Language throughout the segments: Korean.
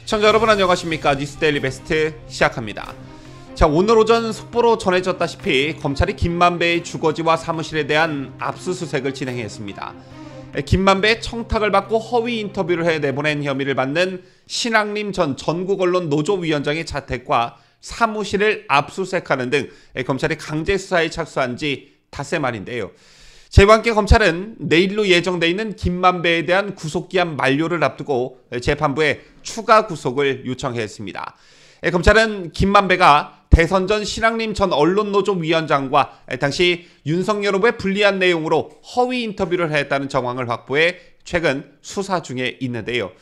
시청자 여러분 안녕하십니까. 뉴스데일리 베스트 시작합니다. 자, 오늘 오전 속보로 전해졌다시피 검찰이 김만배의 주거지와 사무실에 대한 압수수색을 진행했습니다. 김만배의 청탁을 받고 허위 인터뷰를 해 내보낸 혐의를 받는 신학림 전 전국언론 노조위원장의 자택과 사무실을 압수수색하는 등 검찰이 강제 수사에 착수한 지 닷새 만인데요. 재와 함께 검찰은 내일로 예정돼 있는 김만배에 대한 구속기한 만료를 앞두고 재판부에 추가 구속을 요청했습니다. 검찰은 김만배가 대선 전 신학림 전 언론노조위원장과 당시 윤석열 후보의 불리한 내용으로 허위 인터뷰를 했다는 정황을 확보해 최근 수사 중에 있는데요.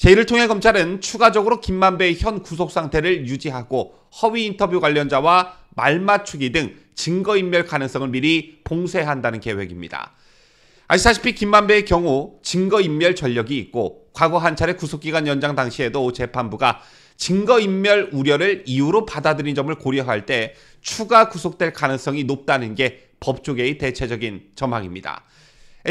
이를 통해 검찰은 추가적으로 김만배의 현 구속 상태를 유지하고 허위 인터뷰 관련자와 말맞추기 등 증거인멸 가능성을 미리 봉쇄한다는 계획입니다. 아시다시피 김만배의 경우 증거인멸 전력이 있고 과거 한 차례 구속기간 연장 당시에도 재판부가 증거인멸 우려를 이유로 받아들인 점을 고려할 때 추가 구속될 가능성이 높다는 게 법조계의 대체적인 전망입니다.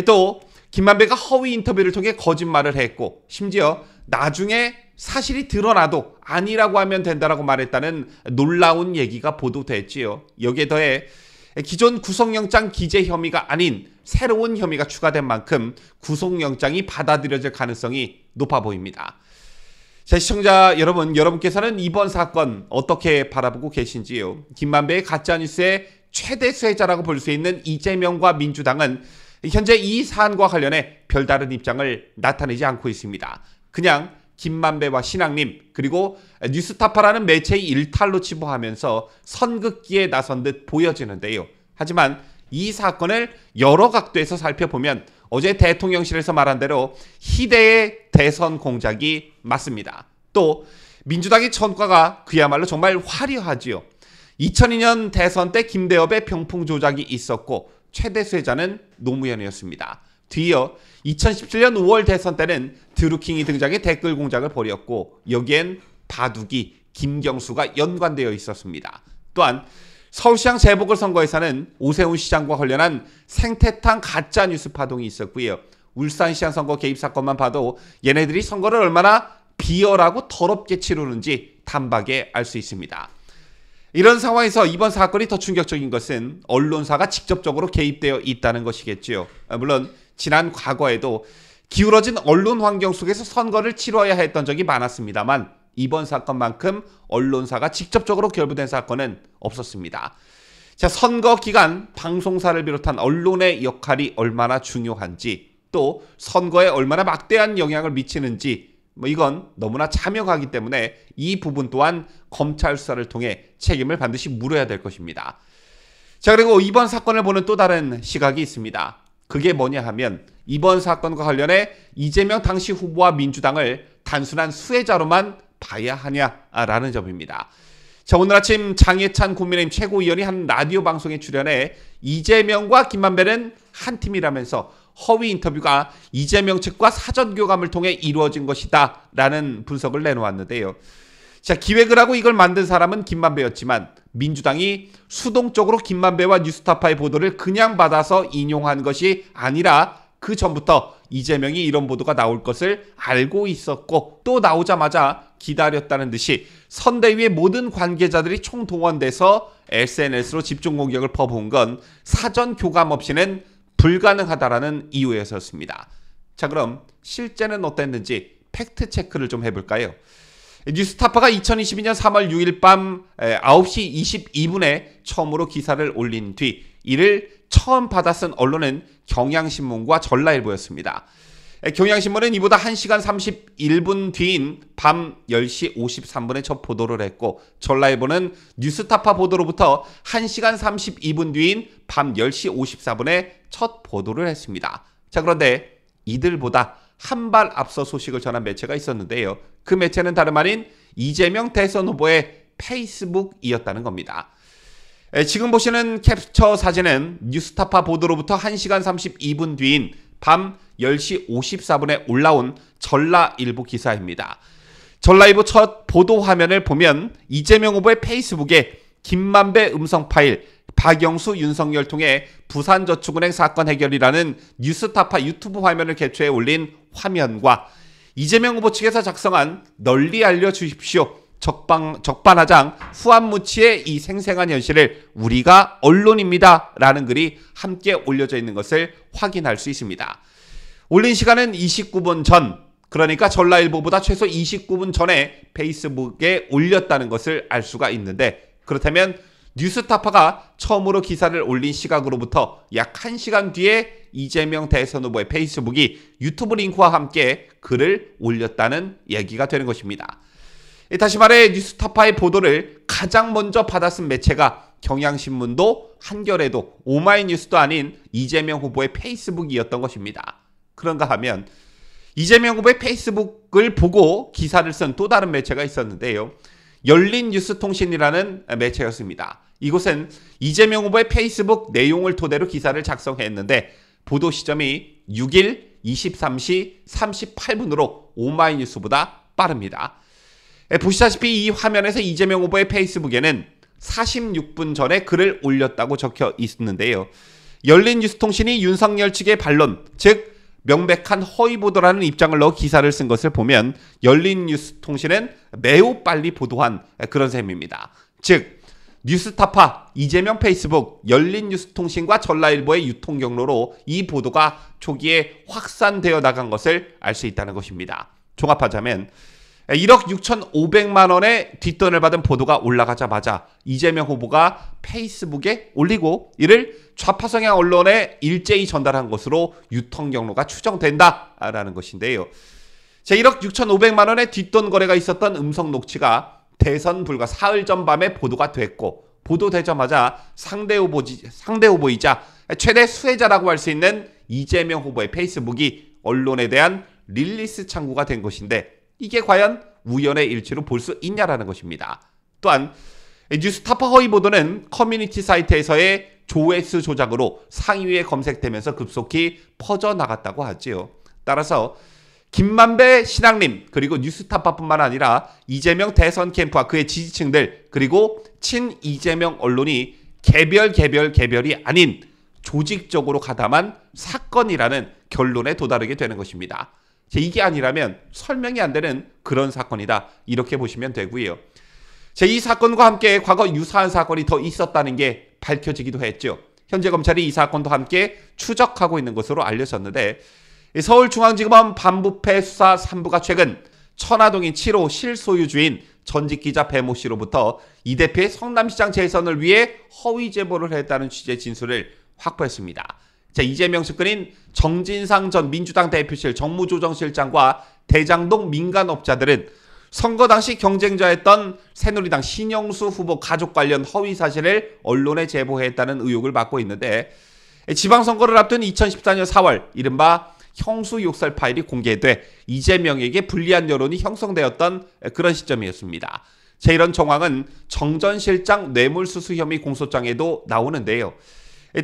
또 김만배가 허위 인터뷰를 통해 거짓말을 했고 심지어 나중에 사실이 드러나도 아니라고 하면 된다라고 말했다는 놀라운 얘기가 보도됐지요. 여기에 더해 기존 구속영장 기재 혐의가 아닌 새로운 혐의가 추가된 만큼 구속영장이 받아들여질 가능성이 높아 보입니다. 자, 시청자 여러분, 여러분께서는 이번 사건 어떻게 바라보고 계신지요? 김만배의 가짜뉴스의 최대 수혜자라고 볼 수 있는 이재명과 민주당은 현재 이 사안과 관련해 별다른 입장을 나타내지 않고 있습니다. 그냥 김만배와 신학림 그리고 뉴스타파라는 매체의 일탈로 치부하면서 선긋기에 나선 듯 보여지는데요. 하지만 이 사건을 여러 각도에서 살펴보면 어제 대통령실에서 말한 대로 희대의 대선 공작이 맞습니다. 또 민주당의 전과가 그야말로 정말 화려하지요. 2002년 대선 때 김대엽의 병풍 조작이 있었고 최대 수혜자는 노무현이었습니다. 뒤이어 2017년 5월 대선 때는 드루킹이 등장해 댓글 공작을 벌였고 여기엔 바둑이 김경수가 연관되어 있었습니다. 또한 서울시장 재보궐선거에서는 오세훈 시장과 관련한 생태탕 가짜뉴스 파동이 있었고요. 울산시장 선거 개입 사건만 봐도 얘네들이 선거를 얼마나 비열하고 더럽게 치르는지 단박에 알 수 있습니다. 이런 상황에서 이번 사건이 더 충격적인 것은 언론사가 직접적으로 개입되어 있다는 것이겠지요. 물론 지난 과거에도 기울어진 언론 환경 속에서 선거를 치러야 했던 적이 많았습니다만 이번 사건만큼 언론사가 직접적으로 결부된 사건은 없었습니다. 자, 선거 기간 방송사를 비롯한 언론의 역할이 얼마나 중요한지 또 선거에 얼마나 막대한 영향을 미치는지 이건 너무나 자명하기 때문에 이 부분 또한 검찰 수사를 통해 책임을 반드시 물어야 될 것입니다. 자, 그리고 이번 사건을 보는 또 다른 시각이 있습니다. 그게 뭐냐 하면 이번 사건과 관련해 이재명 당시 후보와 민주당을 단순한 수혜자로만 봐야 하냐라는 점입니다. 자, 오늘 아침 장해찬 국민의힘 최고위원이 한 라디오 방송에 출연해 이재명과 김만배는 한 팀이라면서 허위 인터뷰가 이재명 측과 사전 교감을 통해 이루어진 것이다 라는 분석을 내놓았는데요. 자, 기획을 하고 이걸 만든 사람은 김만배였지만 민주당이 수동적으로 김만배와 뉴스타파의 보도를 그냥 받아서 인용한 것이 아니라 그 전부터 이재명이 이런 보도가 나올 것을 알고 있었고 또 나오자마자 기다렸다는 듯이 선대위의 모든 관계자들이 총동원돼서 SNS로 집중 공격을 퍼부은 건 사전 교감 없이는 불가능하다라는 이유에서였습니다. 자, 그럼 실제는 어땠는지 팩트 체크를 좀 해볼까요? 뉴스타파가 2022년 3월 6일 밤 9시 22분에 처음으로 기사를 올린 뒤 이를 처음 받아 쓴 언론은 경향신문과 전라일보였습니다. 경향신문은 이보다 1시간 31분 뒤인 밤 10시 53분에 첫 보도를 했고 전라일보는 뉴스타파 보도로부터 1시간 32분 뒤인 밤 10시 54분에 첫 보도를 했습니다. 자, 그런데 이들보다 한 발 앞서 소식을 전한 매체가 있었는데요. 그 매체는 다름 아닌 이재명 대선 후보의 페이스북이었다는 겁니다. 지금 보시는 캡처 사진은 뉴스타파 보도로부터 1시간 32분 뒤인 밤 10시 54분에 올라온 전라일보 기사입니다. 전라일보 첫 보도 화면을 보면 이재명 후보의 페이스북에 김만배 음성 파일, 박영수, 윤석열 통해 부산저축은행 사건 해결이라는 뉴스타파 유튜브 화면을 캡처해 올린 화면과 이재명 후보 측에서 작성한 널리 알려주십시오. 적반하장 후안무치의 이 생생한 현실을 우리가 언론입니다 라는 글이 함께 올려져 있는 것을 확인할 수 있습니다. 올린 시간은 29분 전, 그러니까 전라일보보다 최소 29분 전에 페이스북에 올렸다는 것을 알 수가 있는데, 그렇다면 뉴스타파가 처음으로 기사를 올린 시각으로부터 약 1시간 뒤에 이재명 대선 후보의 페이스북이 유튜브 링크와 함께 글을 올렸다는 얘기가 되는 것입니다. 다시 말해 뉴스타파의 보도를 가장 먼저 받아쓴 매체가 경향신문도 한겨레도 오마이뉴스도 아닌 이재명 후보의 페이스북이었던 것입니다. 그런가 하면 이재명 후보의 페이스북을 보고 기사를 쓴 또 다른 매체가 있었는데요. 열린뉴스통신이라는 매체였습니다. 이곳은 이재명 후보의 페이스북 내용을 토대로 기사를 작성했는데 보도 시점이 6일 23시 38분으로 오마이뉴스보다 빠릅니다. 보시다시피 이 화면에서 이재명 후보의 페이스북에는 46분 전에 글을 올렸다고 적혀 있는데요. 열린뉴스통신이 윤석열 측의 반론, 즉 명백한 허위보도라는 입장을 넣어 기사를 쓴 것을 보면 열린뉴스통신은 매우 빨리 보도한 그런 셈입니다. 즉 뉴스타파, 이재명 페이스북, 열린뉴스통신과 전라일보의 유통 경로로 이 보도가 초기에 확산되어 나간 것을 알 수 있다는 것입니다. 종합하자면 1억 6,500만 원의 뒷돈을 받은 보도가 올라가자마자 이재명 후보가 페이스북에 올리고 이를 좌파 성향 언론에 일제히 전달한 것으로 유통 경로가 추정된다라는 것인데요. 1억 6,500만 원의 뒷돈 거래가 있었던 음성 녹취가 대선 불과 사흘 전 밤에 보도가 됐고, 보도되자마자 상대 후보이자 최대 수혜자라고 할 수 있는 이재명 후보의 페이스북이 언론에 대한 릴리스 창구가 된 것인데, 이게 과연 우연의 일치로 볼 수 있냐라는 것입니다. 또한 뉴스타파 허위 보도는 커뮤니티 사이트에서의 조회수 조작으로 상위에 검색되면서 급속히 퍼져나갔다고 하지요. 따라서 김만배 신앙림 그리고 뉴스타파뿐만 아니라 이재명 대선 캠프와 그의 지지층들 그리고 친 이재명 언론이 개별이 아닌 조직적으로 가담한 사건이라는 결론에 도달하게 되는 것입니다. 이게 아니라면 설명이 안 되는 그런 사건이다, 이렇게 보시면 되고요. 이 사건과 함께 과거 유사한 사건이 더 있었다는 게 밝혀지기도 했죠. 현재 검찰이 이 사건도 함께 추적하고 있는 것으로 알려졌는데, 서울중앙지검 반부패 수사 3부가 최근 천화동인 7호 실소유주인 전직 기자 배모 씨로부터 이 대표의 성남시장 재선을 위해 허위 제보를 했다는 취지의 진술을 확보했습니다. 이재명 측근인 정진상 전 민주당 대표실 정무조정실장과 대장동 민간업자들은 선거 당시 경쟁자였던 새누리당 신영수 후보 가족 관련 허위 사실을 언론에 제보했다는 의혹을 받고 있는데, 지방선거를 앞둔 2014년 4월 이른바 형수 욕설 파일이 공개돼 이재명에게 불리한 여론이 형성되었던 그런 시점이었습니다. 이런 정황은 정 전 실장 뇌물수수 혐의 공소장에도 나오는데요.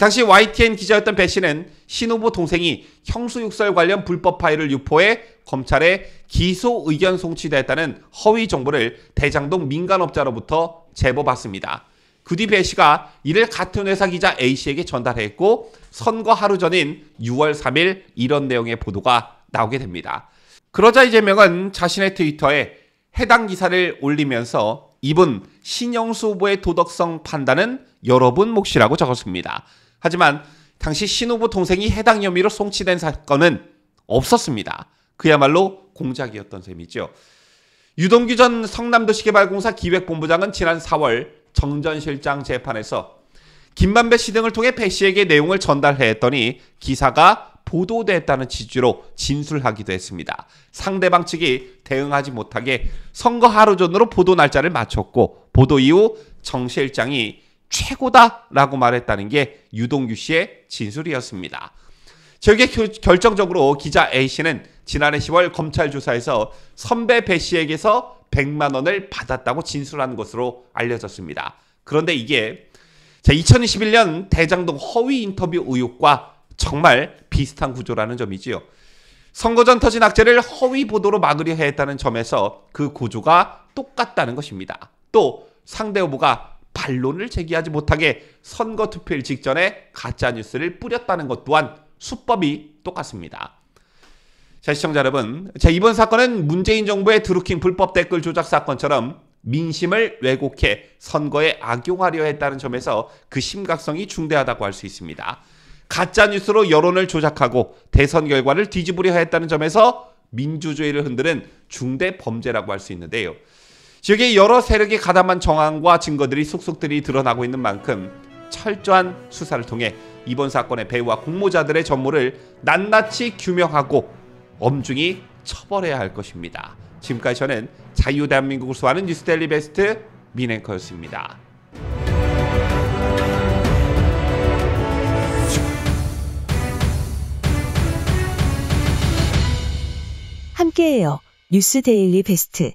당시 YTN 기자였던 배 씨는 신 후보 동생이 형수욕설 관련 불법 파일을 유포해 검찰에 기소 의견 송치됐다는 허위 정보를 대장동 민간업자로부터 제보받습니다. 그 뒤 배 씨가 이를 같은 회사 기자 A 씨에게 전달했고, 선거 하루 전인 6월 3일 이런 내용의 보도가 나오게 됩니다. 그러자 이재명은 자신의 트위터에 해당 기사를 올리면서 이분 신영수 후보의 도덕성 판단은 여러분 몫이라고 적었습니다. 하지만 당시 신 후보 동생이 해당 혐의로 송치된 사건은 없었습니다. 그야말로 공작이었던 셈이죠. 유동규 전 성남도시개발공사 기획본부장은 지난 4월 정 전 실장 재판에서 김만배 씨 등을 통해 배 씨에게 내용을 전달했더니 기사가 보도됐다는 취지로 진술하기도 했습니다. 상대방 측이 대응하지 못하게 선거 하루 전으로 보도 날짜를 맞췄고, 보도 이후 정 실장이 최고다라고 말했다는 게 유동규 씨의 진술이었습니다. 저게 결정적으로 기자 A씨는 지난해 10월 검찰 조사에서 선배 배 씨에게서 100만 원을 받았다고 진술한 것으로 알려졌습니다. 그런데 이게 2021년 대장동 허위 인터뷰 의혹과 정말 비슷한 구조라는 점이지요. 선거 전 터진 악재를 허위 보도로 막으려 했다는 점에서 그 구조가 똑같다는 것입니다. 또 상대 후보가 반론을 제기하지 못하게 선거 투표일 직전에 가짜뉴스를 뿌렸다는 것 또한 수법이 똑같습니다. 자, 시청자 여러분. 자, 이번 사건은 문재인 정부의 드루킹 불법 댓글 조작 사건처럼 민심을 왜곡해 선거에 악용하려 했다는 점에서 그 심각성이 중대하다고 할 수 있습니다. 가짜뉴스로 여론을 조작하고 대선 결과를 뒤집으려 했다는 점에서 민주주의를 흔드는 중대 범죄라고 할 수 있는데요. 지역의 여러 세력의 가담한 정황과 증거들이 속속들이 드러나고 있는 만큼 철저한 수사를 통해 이번 사건의 배후와 공모자들의 전모를 낱낱이 규명하고 엄중히 처벌해야 할 것입니다. 지금까지 저는 자유대한민국을 수호하는 뉴스데일리 베스트 민앵커였습니다. 함께해요. 뉴스데일리 베스트.